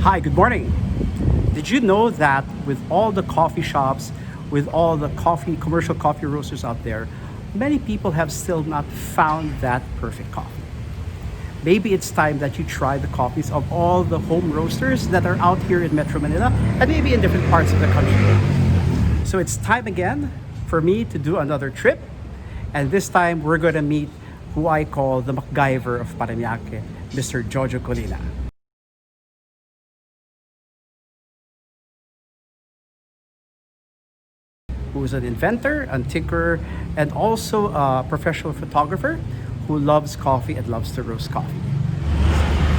Hi, good morning. Did you know that with all the coffee shops, with all the commercial coffee roasters out there, many people have still not found that perfect coffee? Maybe it's time that you try the coffees of all the home roasters that are out here in Metro Manila and maybe in different parts of the country. So it's time again for me to do another trip. And this time we're going to meet who I call the MacGyver of Paranaque, Mr. Jojo Colina. Who is an inventor, a tinkerer, and also a professional photographer who loves coffee and loves to roast coffee.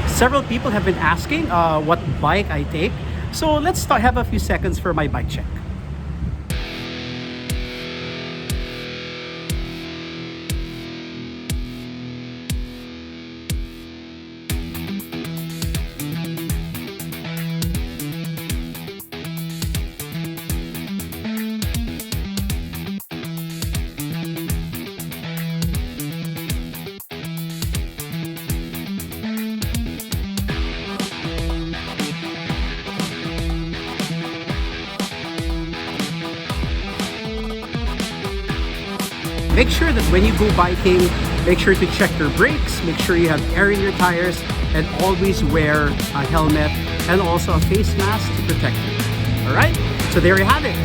Several people have been asking what bike I take, so let's have a few seconds for my bike check. Make sure that when you go biking, make sure to check your brakes, make sure you have air in your tires, and always wear a helmet and also a face mask to protect you. Alright? So there you have it.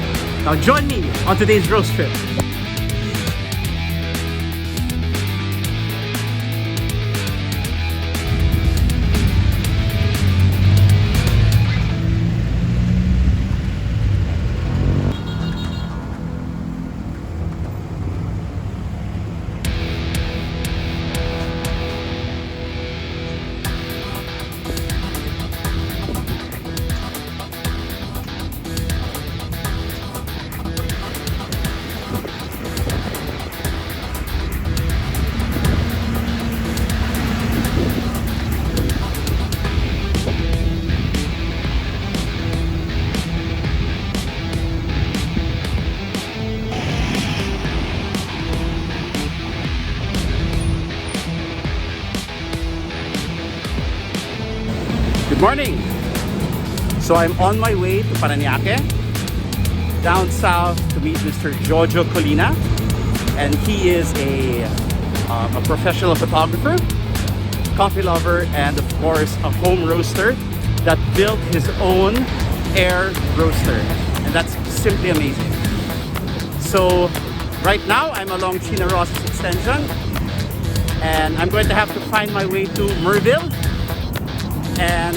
Now join me on today's roast trip. Good morning! So I'm on my way to Paranaque, down south to meet Mr. Jojo Colina, and he is a professional photographer, coffee lover, and of course a home roaster that built his own air roaster, and that's simply amazing. So right now I'm along Chino Roces extension, and I'm going to have to find my way to Merville and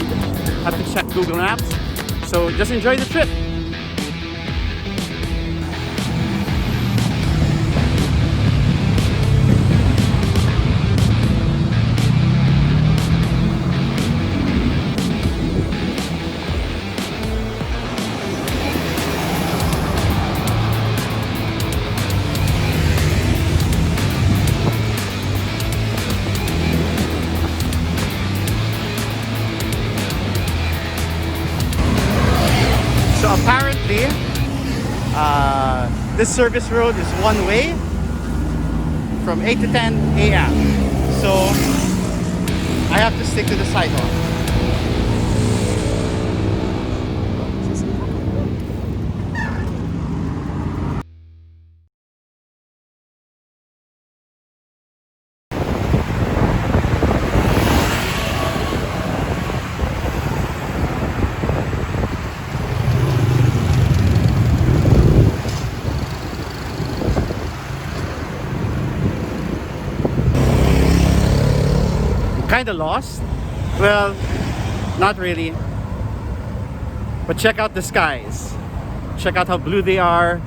have to check Google Maps. So just enjoy the trip. So apparently, this service road is one way from 8 to 10 a.m. So I have to stick to the sidewalk. Kind of lost. Well, not really. But check out the skies. Check out how blue they are.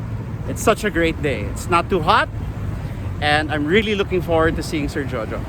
It's such a great day. It's not too hot, and I'm really looking forward to seeing Sir Jojo.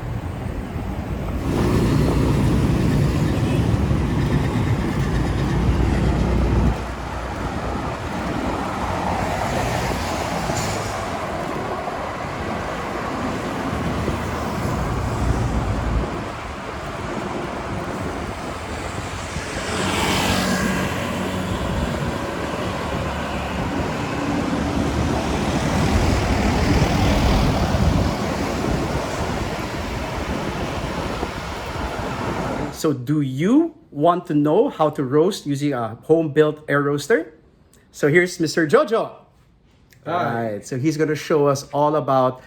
So do you want to know how to roast using a home-built air roaster. So here's Mr. Jojo. Hi. All right, so he's going to show us all about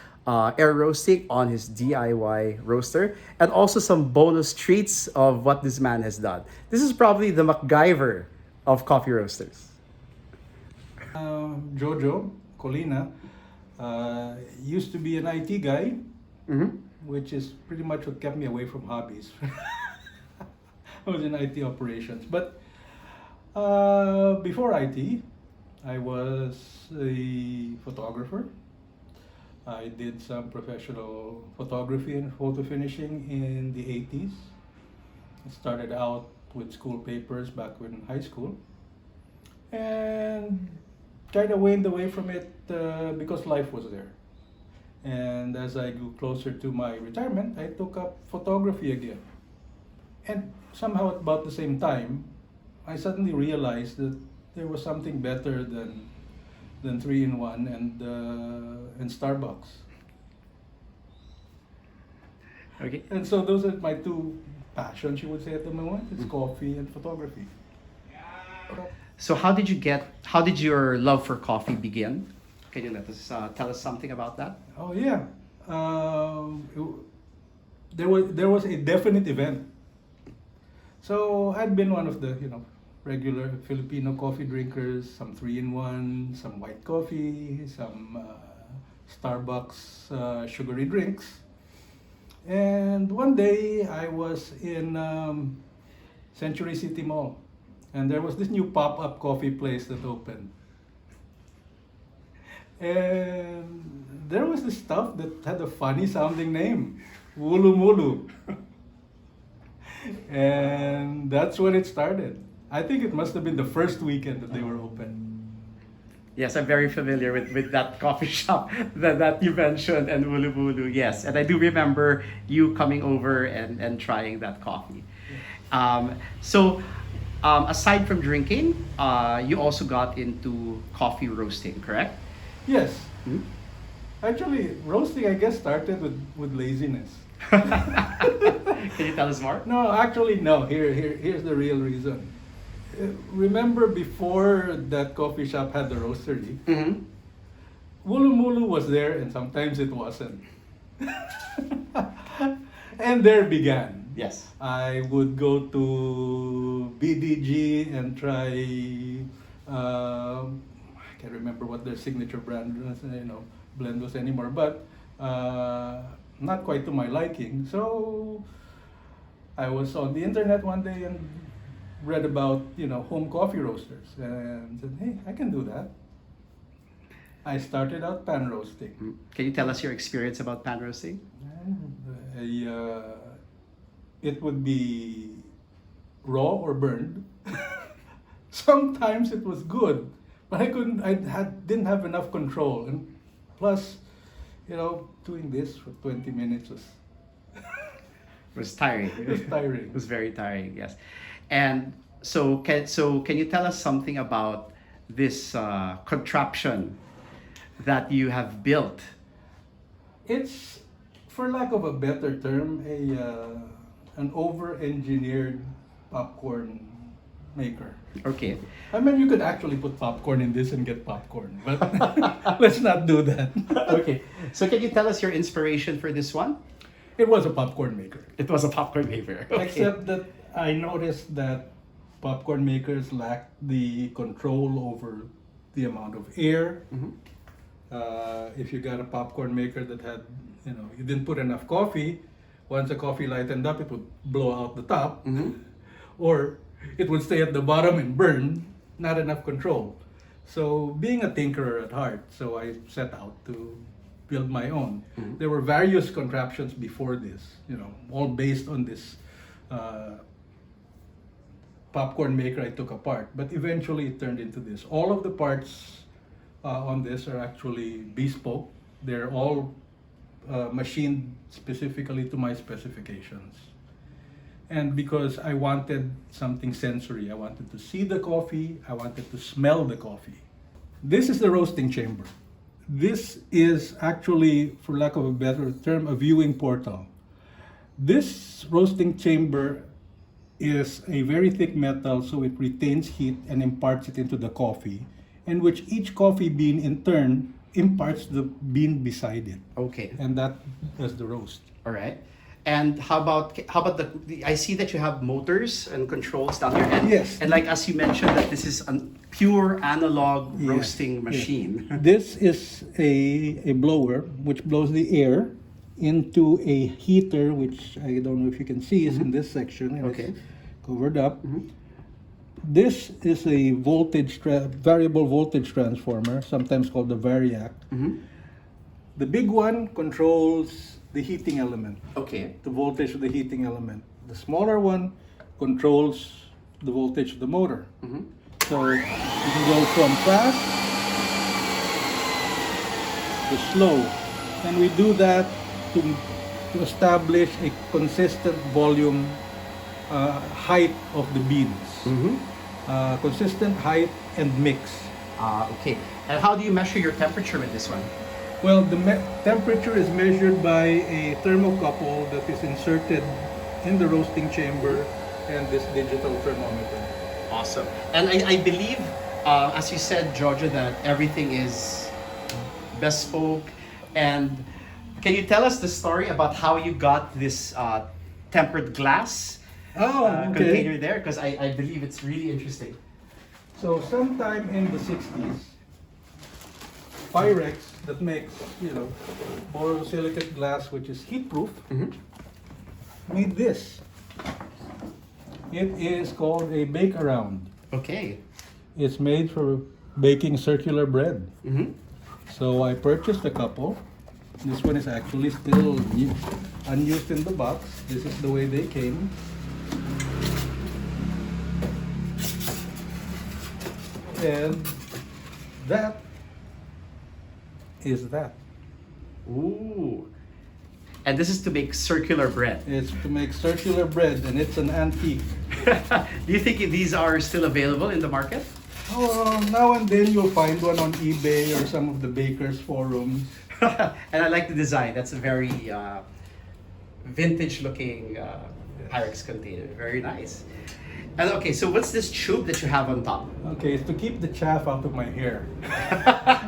air roasting on his DIY roaster and also some bonus treats of what this man has done. This is probably the MacGyver of coffee roasters. Jojo Colina used to be an IT guy, which is pretty much what kept me away from hobbies. I was in IT operations, but before IT, I was a photographer. I did some professional photography and photo finishing in the 80s. I started out with school papers back when in high school and kind of waned away from it because life was there. And as I grew closer to my retirement, I took up photography again. And somehow at about the same time, I suddenly realized that there was something better than 3-in-1 and Starbucks. Okay. And so those are my two passions, you would say, at the moment. It's coffee and photography. So how did your love for coffee begin? Can you let us tell us something about that? Oh yeah, there was a definite event. So I'd been one of the regular Filipino coffee drinkers, some 3-in-1, some white coffee, some Starbucks sugary drinks. And one day I was in Century City Mall, and there was this new pop-up coffee place that opened. And there was this stuff that had a funny sounding name, Wulu Mulu. And that's when it started. I think it must have been the first weekend that they were open. Yes, I'm very familiar with that coffee shop that you mentioned and Wulu Wulu. Yes, and I do remember you coming over and trying that coffee. Aside from drinking, you also got into coffee roasting, correct? Yes. Hmm? Actually, roasting, I guess, started with laziness. Can you tell us more? No, actually, no. Here's the real reason. Remember before that coffee shop had the roastery, Mm-hmm. Wulu Mulu was there and sometimes it wasn't. And there began. Yes. I would go to BDG and try, I can't remember what their signature brand was, blend was anymore, but not quite to my liking. So I was on the internet one day and read about home coffee roasters and said, hey, I can do that. I started out pan roasting. Can you tell us your experience about pan roasting? It would be raw or burned. Sometimes it was good, but didn't have enough control, and plus, doing this for 20 minutes was It was tiring. it was tiring. It was very tiring. Yes, and so can you tell us something about this contraption that you have built? It's, for lack of a better term, an over-engineered popcorn maker. Okay. I mean, you could actually put popcorn in this and get popcorn, but let's not do that. Okay. So can you tell us your inspiration for this one? It was a popcorn maker. It was a popcorn maker. Okay. Except that I noticed that popcorn makers lack the control over the amount of air. Mhm. If you got a popcorn maker that had, you didn't put enough coffee, once the coffee lightened up, it would blow out the top, or it would stay at the bottom and burn, not enough control. So being a tinkerer at heart, so I set out to build my own. There were various contraptions before this, all based on this popcorn maker I took apart, but eventually it turned into this. All of the parts on this are actually bespoke. They're all machined specifically to my specifications. And because I wanted something sensory, I wanted to see the coffee, I wanted to smell the coffee. This is the roasting chamber. This is actually, for lack of a better term, a viewing portal. This roasting chamber is a very thick metal, so it retains heat and imparts it into the coffee, and which each coffee bean in turn imparts the bean beside it, Okay. and that does the roast. All right. And how about the I see that you have motors and controls down here. And, Yes. And like as you mentioned that this is a pure analog Yes, roasting yes. machine. This is a blower which blows the air into a heater, which I don't know if you can see is in this section, and Okay. it's covered up. This is a variable voltage transformer, sometimes called the variac. The big one controls the heating element, Okay. the voltage of the heating element. The smaller one controls the voltage of the motor. So you can go from fast to slow. And we do that to establish a consistent volume, height of the beans. Consistent height and mix. Okay. And how do you measure your temperature with this one? Well, the temperature is measured by a thermocouple that is inserted in the roasting chamber and this digital thermometer. Awesome. And I believe, as you said, Jojo, that everything is bespoke. And can you tell us the story about how you got this tempered glass container there? Because I believe it's really interesting. So sometime in the 60s, Pyrex that makes, borosilicate glass, which is heat-proof, made this. It is called a bake-around. Okay. It's made for baking circular bread. So I purchased a couple. This one is actually still unused in the box. This is the way they came. And that is that. Ooh. And this is to make circular bread. It's to make circular bread, and it's an antique. Do you think these are still available in the market? Oh, now and then you'll find one on eBay or some of the bakers' forums. And I like the design. That's a very vintage-looking Pyrex container. Very nice. And okay, so what's this tube that you have on top? Okay, it's to keep the chaff out of my hair,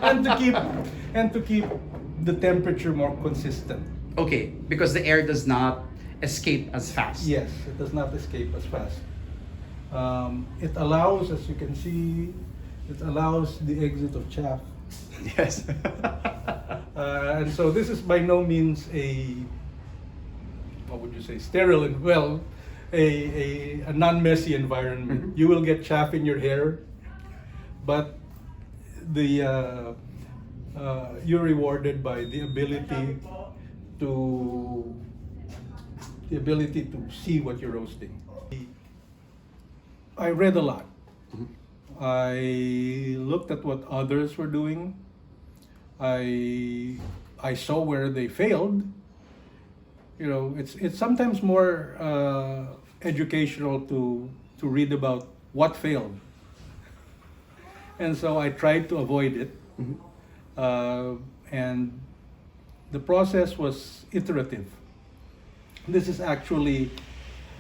and to keep the temperature more consistent. Okay, because the air does not escape as fast. Yes, it does not escape as fast. It allows, as you can see, it allows the exit of chaff. Yes. And so this is by no means a, what would you say, sterile and well, a non-messy environment. You will get chaff in your hair, but the you're rewarded by the ability to see what you're roasting. I read a lot. I looked at what others were doing. I saw where they failed. It's sometimes more educational to read about what failed. And so I tried to avoid it. And the process was iterative. This is actually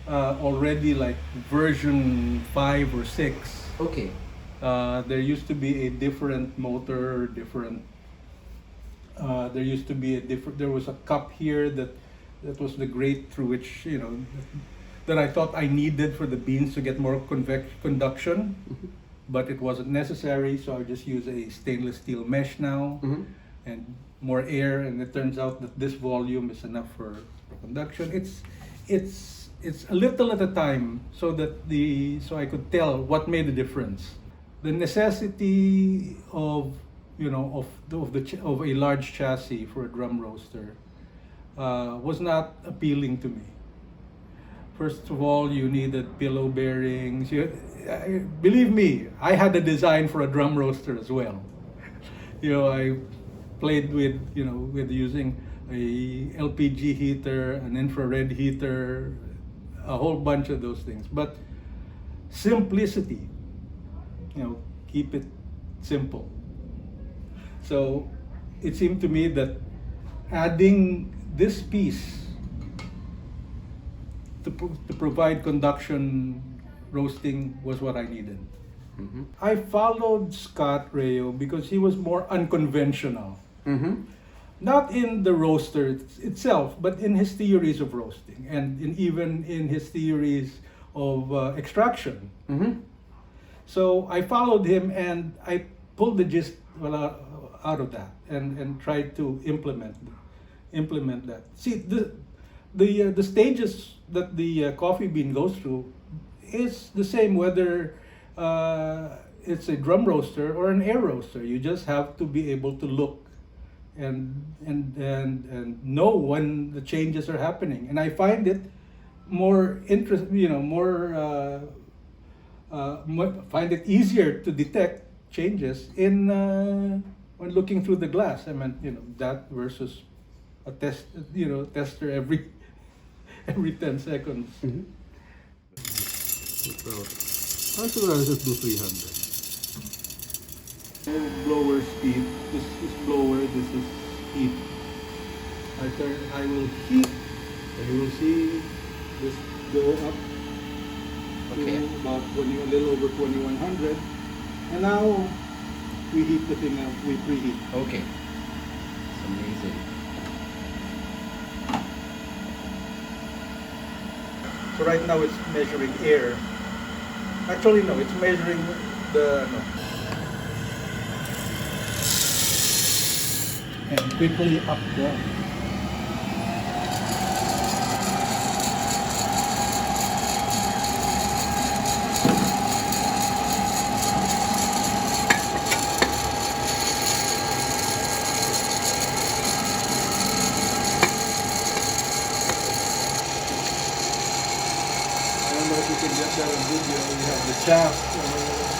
already like version 5 or 6. Okay. There used to be a different motor, there used to be there was a cup here that was the grate through which, that I thought I needed for the beans to get more conduction, but it wasn't necessary, so I just use a stainless steel mesh now, and more air, and it turns out that this volume is enough for conduction. It's a little at a time, so I could tell what made the difference. The necessity of a large chassis for a drum roaster was not appealing to me. First of all, you needed pillow bearings. Believe me, I had a design for a drum roaster as well. I played with using a LPG heater, an infrared heater, a whole bunch of those things. But simplicity, keep it simple. So it seemed to me that adding this piece to provide conduction roasting was what I needed. Mm-hmm. I followed Scott Rayo because he was more unconventional. Mm-hmm. Not in the roaster itself, but in his theories of roasting and even in his theories of extraction. Mm-hmm. So I followed him and I pulled the gist out of that and tried to implement that. See, the stages that the coffee bean goes through is the same whether it's a drum roaster or an air roaster. You just have to be able to look and know when the changes are happening. And I find it more find it easier to detect changes in when looking through the glass. I mean, that versus a tester every every 10 seconds. Mm-hmm. Siguro just do 300. Blower speed. This is blower. This is heat. I will heat, and you will see this go up Okay. to about a little over 2100. And now we heat the thing up. We preheat. Okay. It's amazing. So right now it's measuring air. Actually, no, it's measuring the no. And quickly up there. I don't know if you can get that on video. We have the shaft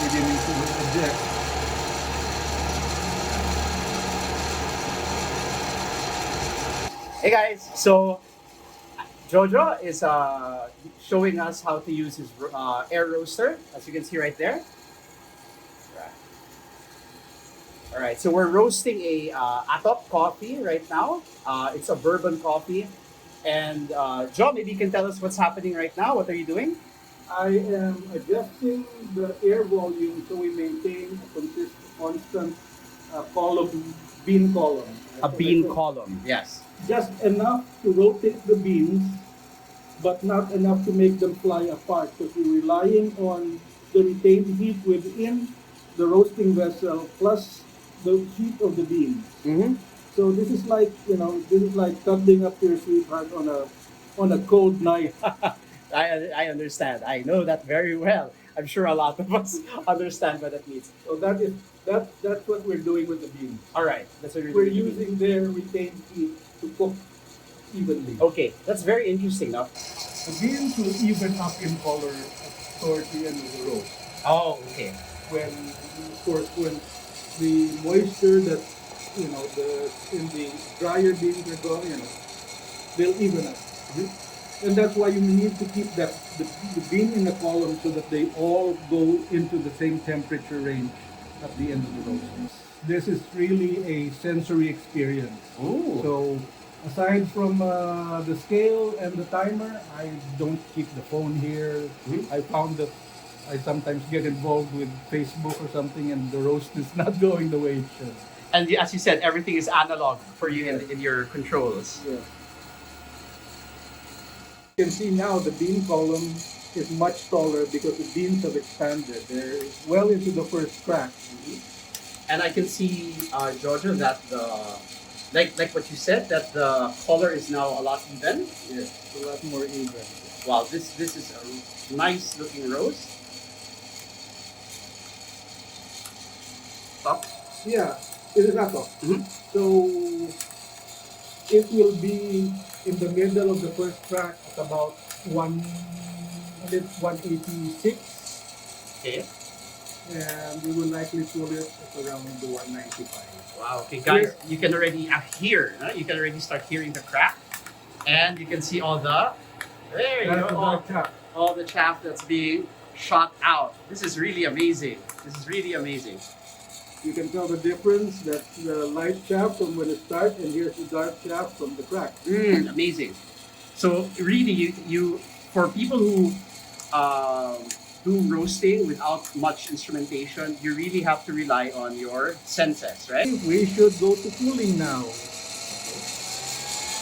beginning to eject. Hey guys, so Jojo is showing us how to use his air roaster, as you can see right there. All right, so we're roasting a Atop coffee right now. It's a bourbon coffee. And Joe, maybe you can tell us what's happening right now. What are you doing? I am adjusting the air volume so we maintain a constant bean column. A bean column, yes. Just enough to rotate the beans, but not enough to make them fly apart, because we're relying on the retained heat within the roasting vessel plus the heat of the beans. Mm-hmm. So this is like cuddling up your sweetheart on a cold night. I understand. I know that very well. I'm sure a lot of us understand what that means. So that's what we're doing with the beans. All right, that's what We're doing. using their retained heat to cook evenly. Okay, that's very interesting, no? The beans will even up in color towards the end of the roast. Oh, okay. When, of course, when the moisture that in the drier beans are gone, they'll even up. And that's why you need to keep the bean in a column so that they all go into the same temperature range at the end of the roast. This is really a sensory experience. Ooh. So aside from the scale and the timer, I don't keep the phone here. I found that I sometimes get involved with Facebook or something and the roast is not going the way it should. And as you said, everything is analog for you in your controls. Yeah. You can see now the bean column is much taller because the beans have expanded. They're well into the first crack. And I can see, Jojo, that like what you said, that the color is now a lot even. Yes, a lot more even. Wow, this is a nice looking roast. Top. Yeah, it is not top. Mhm. So it will be in the middle of the first crack at about 186. Okay. And we will likely pull it at around the 195. Wow. Okay, guys, you can already hear. You can already start hearing the crack, and you can see all the there you That's go. the dark chaff. All the chaff that's being shot out. This is really amazing. This is really amazing. You can tell the difference. That's the light chaff from when it starts, and here's the dark chaff from the crack. Amazing. So really, you for people who do roasting without much instrumentation, you really have to rely on your senses, right? We should go to cooling now.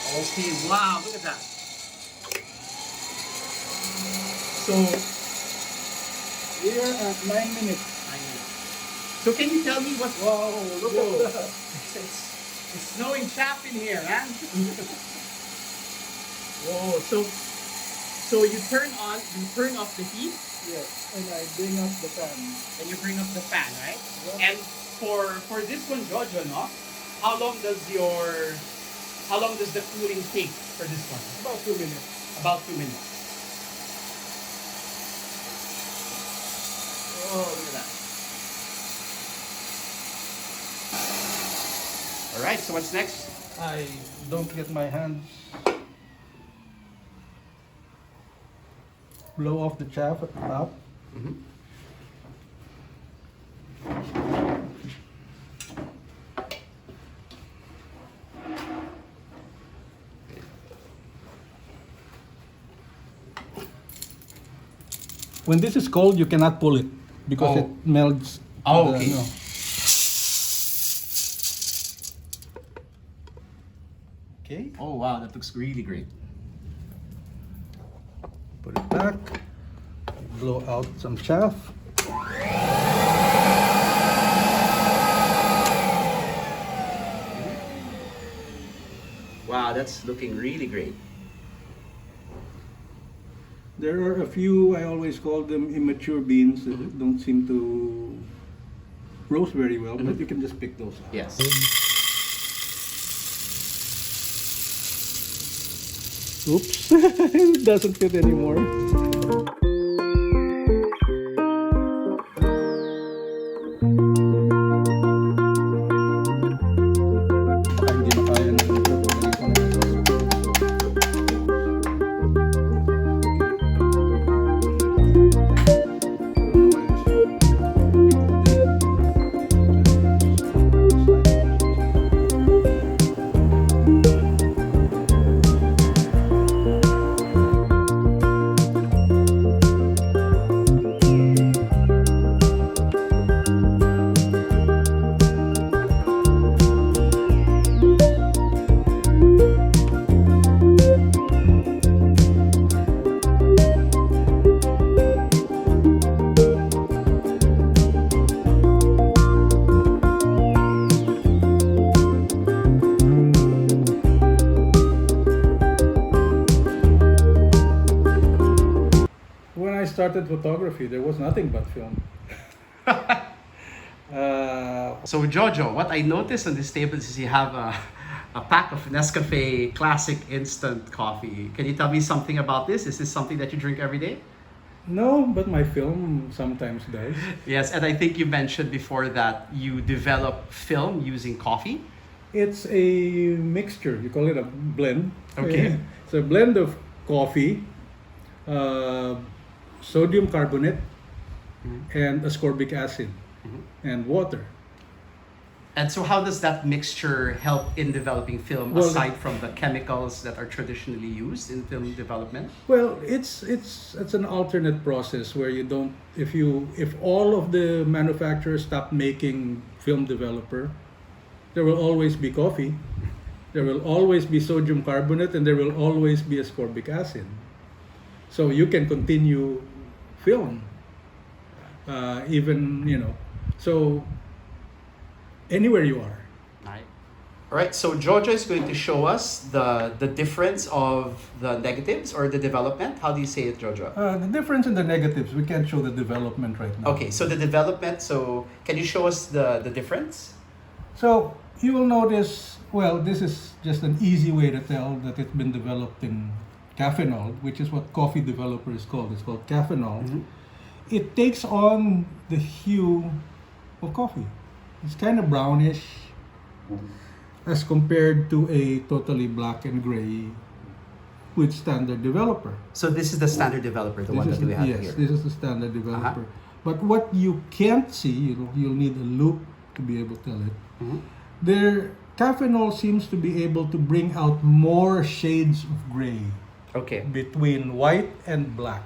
Okay, wow, look at that. So, We are at 9 minutes. so can you tell me what? Wow, look at that. It's snowing chaff in here, man. Whoa, so you turn off the heat, Yes, and I bring up the fan. and you bring up the fan, right? Yeah. And for this one, Jojo, no? How long does the cooling take for this one? About 2 minutes. About 2 minutes. Oh, look at that. All right, so what's next? I don't get my hands. Blow off the chaff at the top. When this is cold, you cannot pull it because Oh. it melts. Oh, the- okay. no. Okay, Oh, wow, that looks really great. put it back. Blow out some chaff. Wow, that's looking really great. There are a few, I always call them immature beans that don't seem to roast very well, but you can just pick those out. Yes. Oops, it doesn't fit anymore. Hindi na kaya na ito. When I started photography, there was nothing but film. So Jojo, what I noticed on this table is you have a pack of Nescafe Classic Instant Coffee. Can you tell me something about this? Is this something that you drink every day? No, but my film sometimes does. Yes, and I think you mentioned before that you develop film using coffee. It's a mixture. You call it a blend. Okay. It's a blend of coffee, sodium carbonate, and ascorbic acid, and water. And so how does that mixture help in developing film Well, aside from the chemicals that are traditionally used in film development? Well, it's an alternate process where you don't if all of the manufacturers stop making film developer, there will always be coffee, there will always be sodium carbonate, and there will always be ascorbic acid. So you can continue film, so anywhere you are. All right, so Jojo is going to show us the difference of the negatives or the development. How do you say it, Jojo? The difference in the negatives, we can't show the development right now. Okay, so the development, so can you show us the difference? So you will notice, well, this is just an easy way to tell that it's been developed in caffeinol, which is what coffee developer is called. It's called caffeinol. It takes on the hue of coffee. It's kind of brownish as compared to a totally black and gray with standard developer. So this is the standard developer, the one that we have yes, here. this is the standard developer. But what you can't see, you'll need a loop to be able to tell it. Their caffeinol seems to be able to bring out more shades of gray. Okay. between white and black.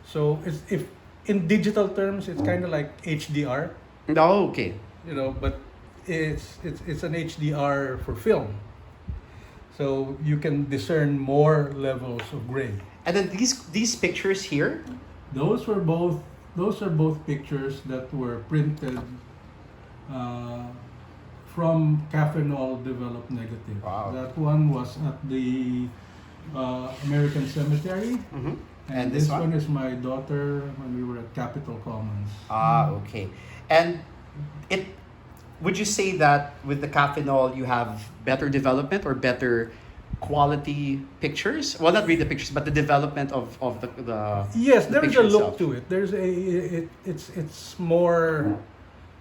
So if in digital terms, it's kind of like HDR, Oh, okay. but it's an HDR for film. So you can discern more levels of gray. And then these pictures here. Those were both those are both pictures that were printed uh, from Caffeinol developed negative. Wow. That one was at the American Cemetery. Mm-hmm. And this one is my daughter when we were at Capitol Commons. Ah, okay. And it would you say that with the Caffeinol you have better development or better quality pictures? Well, not really the pictures, but the development of the Yes, the there's picture a look itself. to it. It's more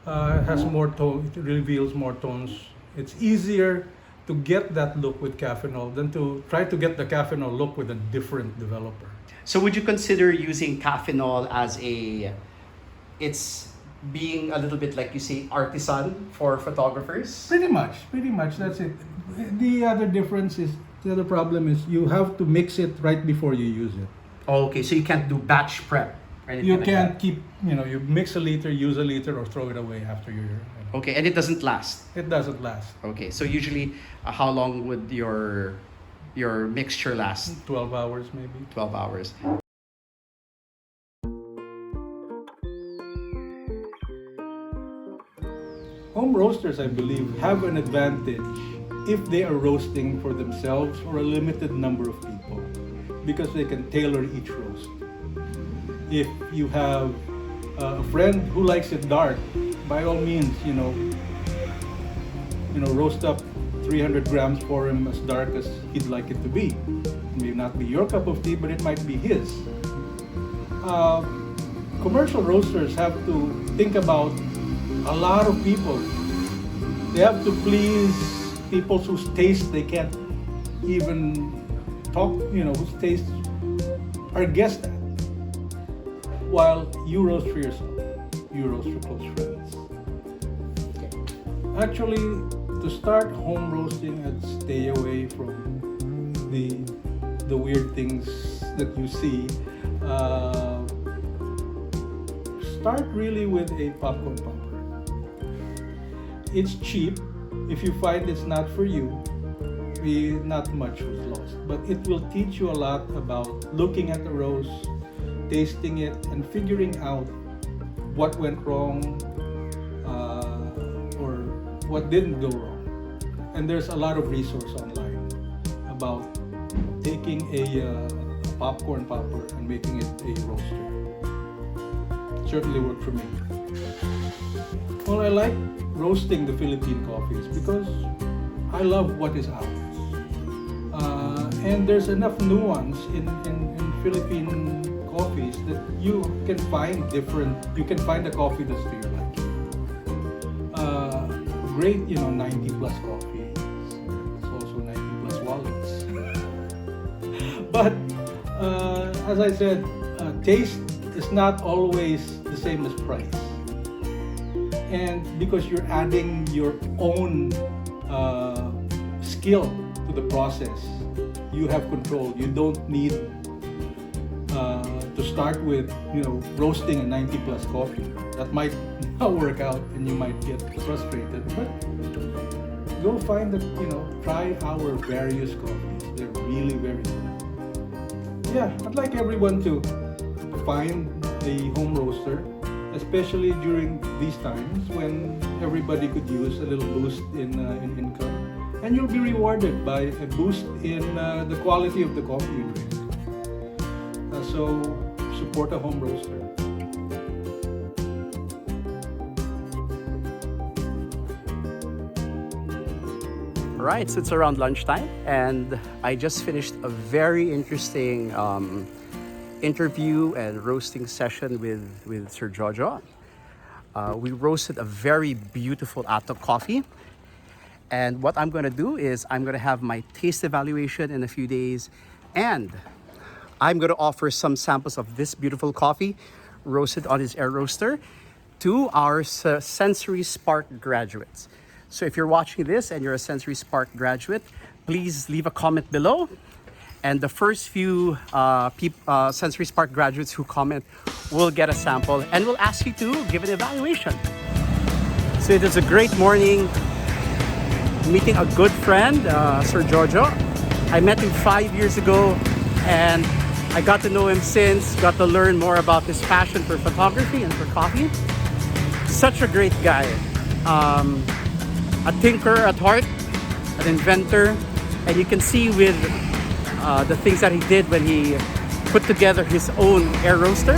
has more tone. It reveals more tones. It's easier to get that look with Caffeinol than to try to get the Caffeinol look with a different developer. So would you consider using Caffeinol as it's being a little bit like you say artisan for photographers? Pretty much. That's it. The other problem is you have to mix it right before you use it. Oh, okay, so you can't do batch prep or anything You like can't that. keep, you mix a liter, use a liter, or throw it away after Okay, and it doesn't last. It doesn't last. Okay, so usually how long would your mixture last? 12 hours maybe. 12 hours. Home roasters, I believe, have an advantage if they are roasting for themselves or a limited number of people because they can tailor each roast. If you have a friend who likes it dark, by all means, roast up 300 grams for him as dark as he'd like it to be. It may not be your cup of tea, but it might be his. Commercial roasters have to think about a lot of people. They have to please people whose taste they can't even whose tastes are guessed at. While you roast for yourself, you roast for close friends. Actually, to start home roasting, I'd stay away from the weird things that you see. Start really with a popcorn popper. It's cheap. If you find it's not for you, not much was lost. But it will teach you a lot about looking at the roast, tasting it, and figuring out what went wrong or what didn't go wrong. And there's a lot of resource online about taking a popcorn popper and making it a roaster. Certainly worked for me. Well, I like roasting the Philippine coffees because I love what is out. And there's enough nuance in Philippine coffees that you can find a coffee that's to your liking. Great, 90 plus coffees. It's also 90 plus wallets. But as I said, taste is not always the same as price. And because you're adding your own skill to the process, you have control. You don't need to start with, roasting a 90 plus coffee. That might not work out and you might get frustrated. But go find try our various coffees. They're really very good. Yeah, I'd like everyone to find a home roaster, especially during these times when everybody could use a little boost in income. And you'll be rewarded by a boost in the quality of the coffee you drink. So support a home roaster. Right, so it's around lunchtime, and I just finished a very interesting interview and roasting session with Sir Jojo. We roasted a very beautiful Atok coffee. And what I'm going to do is I'm going to have my taste evaluation in a few days, and I'm going to offer some samples of this beautiful coffee roasted on his air roaster to our Sensory Spark graduates. So if you're watching this and you're a Sensory Spark graduate, please leave a comment below And the first few Sensory Spark graduates who comment will get a sample, and we'll ask you to give an evaluation. So it is a great morning, meeting a good friend, Sir Jojo. I met him 5 years ago, and I got to know him since, got to learn more about his passion for photography and for coffee. Such a great guy. A tinker at heart, an inventor, and you can see with the things that he did when he put together his own air roaster,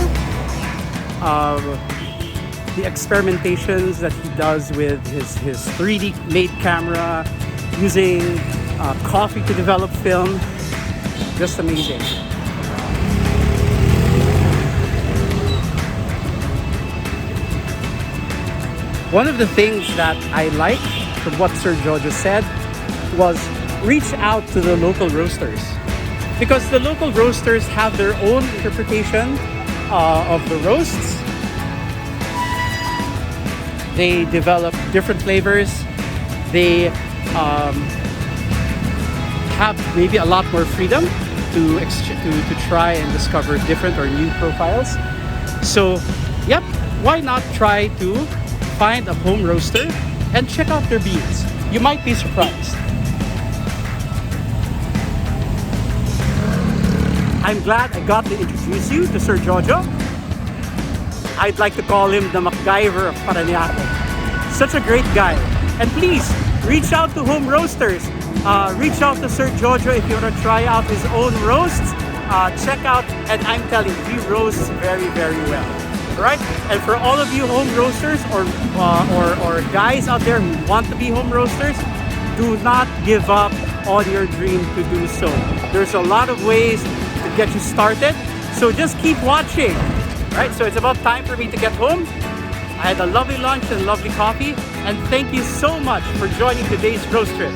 the experimentations that he does with his 3D made camera, using coffee to develop film, just amazing. One of the things that I liked from what Sir Jojo said was reach out to the local roasters, because the local roasters have their own interpretation of the roasts. They develop different flavors. They have maybe a lot more freedom to try and discover different or new profiles. So, yep, why not try to find a home roaster and check out their beans? You might be surprised. I'm glad I got to introduce you to Sir Jojo. I'd like to call him the MacGyver of Paranaque. Such a great guy. And please, reach out to home roasters. Reach out to Sir Jojo if you want to try out his own roasts. Check out, and I'm telling you, he roasts very, very well. Right? And for all of you home roasters or guys out there who want to be home roasters, do not give up on your dream to do so. There's a lot of ways to get you started, so just keep watching. Right? So it's about time for me to get home. I had a lovely lunch and lovely coffee, and thank you so much for joining today's roast trip.